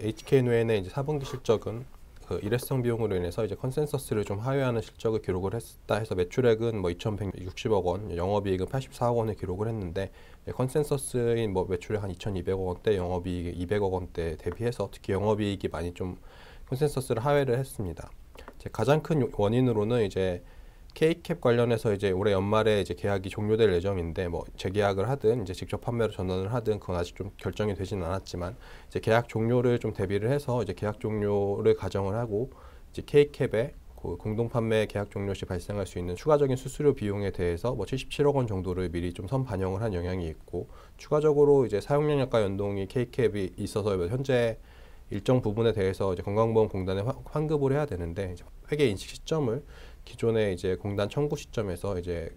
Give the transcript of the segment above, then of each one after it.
HK노엔의 이제 4분기 실적은 그 일회성 비용으로 인해서 이제 컨센서스를 좀 하회하는 실적을 기록을 했다 해서 매출액은 뭐 2,160억 원, 영업이익은 84억 원을 기록을 했는데 컨센서스인 뭐 매출액 한 2,200억 원대, 영업이익 200억 원대 대비해서 특히 영업이익이 많이 좀 컨센서스를 하회를 했습니다. 이제 가장 큰 원인으로는 이제 K캡 관련해서 이제 올해 연말에 이제 계약이 종료될 예정인데 뭐 재계약을 하든 이제 직접 판매로 전환을 하든 그건 아직 좀 결정이 되지는 않았지만 이제 계약 종료를 좀 대비를 해서 이제 계약 종료를 가정을 하고 이제 K캡의 그 공동 판매 계약 종료 시 발생할 수 있는 추가적인 수수료 비용에 대해서 뭐 77억 원 정도를 미리 좀 선 반영을 한 영향이 있고 추가적으로 이제 사용연약과 연동이 K캡이 있어서 현재 일정 부분에 대해서 이제 건강보험공단에 환급을 해야 되는데 이제 회계 인식 시점을 기존의 이제 공단 청구 시점에서 이제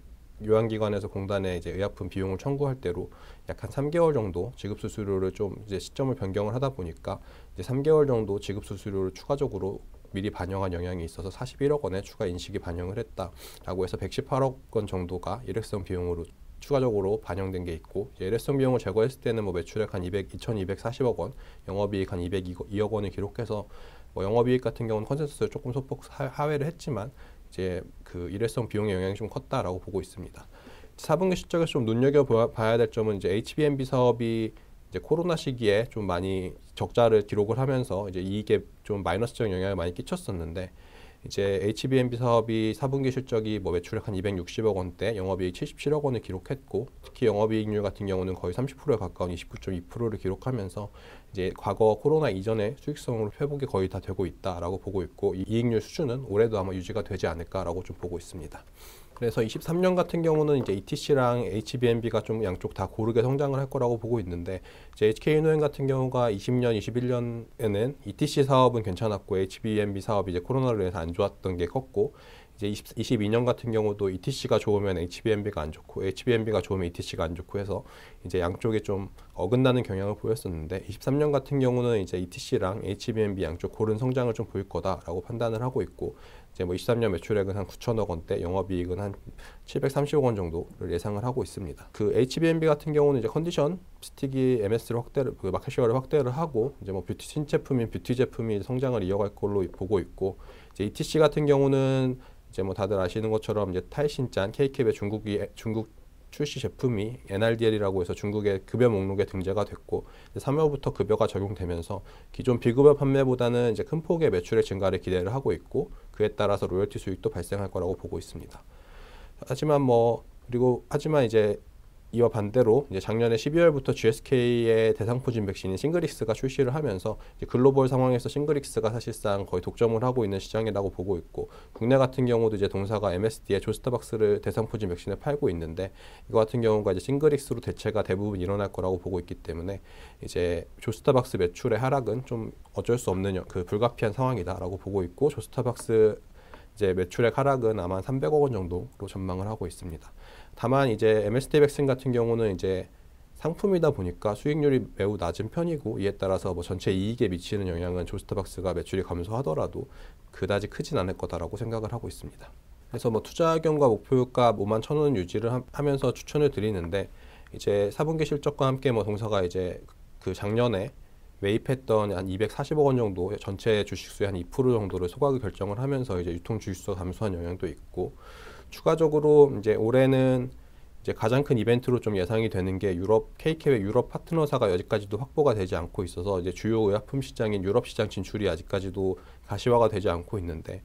요양기관에서 공단에 이제 의약품 비용을 청구할 때로 약 한 3개월 정도 지급 수수료를 좀 이제 시점을 변경을 하다 보니까 이제 3개월 정도 지급 수수료를 추가적으로 미리 반영한 영향이 있어서 41억 원의 추가 인식이 반영을 했다라고 해서 118억 원 정도가 일회성 비용으로 추가적으로 반영된 게 있고 일회성 비용을 제거했을 때는 뭐 매출액 한 2,240억 원, 영업이익 한 202억 원을 기록해서 뭐 영업이익 같은 경우는 컨센서스를 조금 소폭 하회를 했지만 이제 그 일회성 비용의 영향이 좀 컸다라고 보고 있습니다. 4분기 실적에서 좀 눈여겨봐야 될 점은 이제 HBMB 사업이 이제 코로나 시기에 좀 많이 적자를 기록을 하면서 이제 이익에 좀 마이너스적인 영향을 많이 끼쳤었는데 이제 HBMB 사업이 4분기 실적이 뭐 매출액 한 260억 원대, 영업이익 77억 원을 기록했고 특히 영업이익률 같은 경우는 거의 30%에 가까운 29.2%를 기록하면서 이제 과거 코로나 이전의 수익성으로 회복이 거의 다 되고 있다라고 보고 있고 이 이익률 수준은 올해도 아마 유지가 되지 않을까라고 좀 보고 있습니다. 그래서 23년 같은 경우는 이제 ETC랑 HBMB가 좀 양쪽 다 고르게 성장을 할 거라고 보고 있는데 이제 HK노엔 같은 경우가 20년, 21년에는 ETC 사업은 괜찮았고 HBMB 사업이 이제 코로나로 인해서 안 좋았던 게 컸고 이제 22년 같은 경우도 ETC가 좋으면 HBMB가 안 좋고 HBMB가 좋으면 ETC가 안 좋고 해서 이제 양쪽에 좀 어긋나는 경향을 보였었는데 23년 같은 경우는 이제 ETC랑 HBMB 양쪽 고른 성장을 좀 보일 거다라고 판단을 하고 있고 이제 뭐 23년 매출액은 한 9천억 원대, 영업이익은 한 730억 원 정도를 예상을 하고 있습니다. 그 HBMB 같은 경우는 이제 컨디션 스틱이 MS를 그 마켓 쉐어를 확대를 하고 이제 뭐 뷰티 신제품인 뷰티 제품이 성장을 이어갈 걸로 보고 있고 이제 ETC 같은 경우는 이제 뭐 다들 아시는 것처럼 이제 타이신짠 K캡의 중국 출시 제품이 NRDL이라고 해서 중국의 급여 목록에 등재가 됐고 3월부터 급여가 적용되면서 기존 비급여 판매보다는 이제 큰 폭의 매출의 증가를 기대를 하고 있고 그에 따라서 로열티 수익도 발생할 거라고 보고 있습니다. 하지만 이제 이와 반대로 이제 작년에 12월부터 GSK의 대상포진 백신인 싱그릭스가 출시를 하면서 이제 글로벌 상황에서 싱그릭스가 사실상 거의 독점을 하고 있는 시장이라고 보고 있고 국내 같은 경우도 이제 동사가 MSD에 조스타박스를 대상포진 백신에 팔고 있는데 이거 같은 경우가 이제 싱그릭스로 대체가 대부분 일어날 거라고 보고 있기 때문에 이제 조스타박스 매출의 하락은 좀 어쩔 수 없는 그 불가피한 상황이다라고 보고 있고 조스타박스 이제 매출액 하락은 아마 300억 원 정도로 전망을 하고 있습니다. 다만 이제 MSD 백신 같은 경우는 이제 상품이다 보니까 수익률이 매우 낮은 편이고 이에 따라서 뭐 전체 이익에 미치는 영향은 조스타박스가 매출이 감소하더라도 그다지 크진 않을 거다라고 생각을 하고 있습니다. 그래서 뭐 투자금과 목표가 51,000원 유지를 하면서 추천을 드리는데 이제 4분기 실적과 함께 뭐 동사가 이제 그 작년에 매입했던 한 240억 원 정도 전체 주식수의 한 2% 정도를 소각을 결정을 하면서 이제 유통 주식수가 감소한 영향도 있고 추가적으로 이제 올해는 이제 가장 큰 이벤트로 좀 예상이 되는 게 K캡의 유럽 파트너사가 여기까지도 확보가 되지 않고 있어서 이제 주요 의약품 시장인 유럽 시장 진출이 아직까지도 가시화가 되지 않고 있는데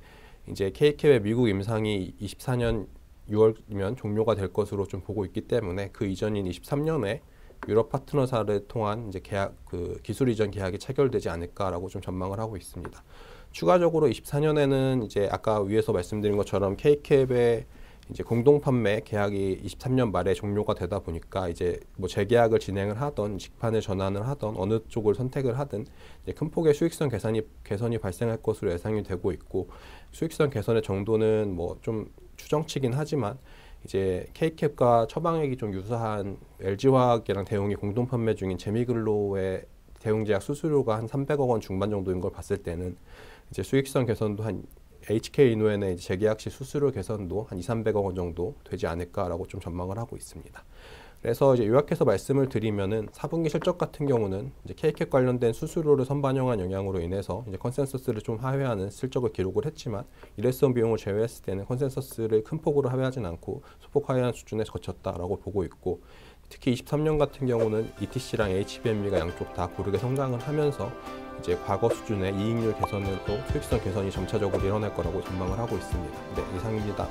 이제 K캡의 미국 임상이 24년 6월이면 종료가 될 것으로 좀 보고 있기 때문에 그 이전인 23년에 유럽 파트너사를 통한 이제 그 기술 이전 계약이 체결되지 않을까라고 좀 전망을 하고 있습니다. 추가적으로 24년에는 이제 아까 위에서 말씀드린 것처럼 K캡의 이제 공동 판매 계약이 23년 말에 종료가 되다 보니까 이제 뭐 재계약을 진행을 하던 직판을 전환을 하던 어느 쪽을 선택을 하든 이제 큰 폭의 수익성 개선이 발생할 것으로 예상이 되고 있고 수익성 개선의 정도는 뭐 좀 추정치긴 하지만 이제 K캡과 처방액이 좀 유사한 LG화학이랑 대웅이 공동 판매 중인 제미글로의 대웅제약 수수료가 한 300억 원 중반 정도인 걸 봤을 때는 이제 수익성 개선도 한 HK이노엔의 재계약 시 수수료 개선도 한 200~300억 원 정도 되지 않을까라고 좀 전망을 하고 있습니다. 그래서 이제 요약해서 말씀을 드리면은 4분기 실적 같은 경우는 이제 K캡 관련된 수수료를 선반영한 영향으로 인해서 이제 컨센서스를 좀 하회하는 실적을 기록을 했지만 일회성 비용을 제외했을 때는 컨센서스를 큰 폭으로 하회하진 않고 소폭 하회한 수준에 거쳤다라고 보고 있고, 특히 23년 같은 경우는 ETC랑 HBMB가 양쪽 다 고르게 성장을 하면서 이제 과거 수준의 이익률 개선으로 수익성 개선이 점차적으로 일어날 거라고 전망을 하고 있습니다. 네, 이상입니다.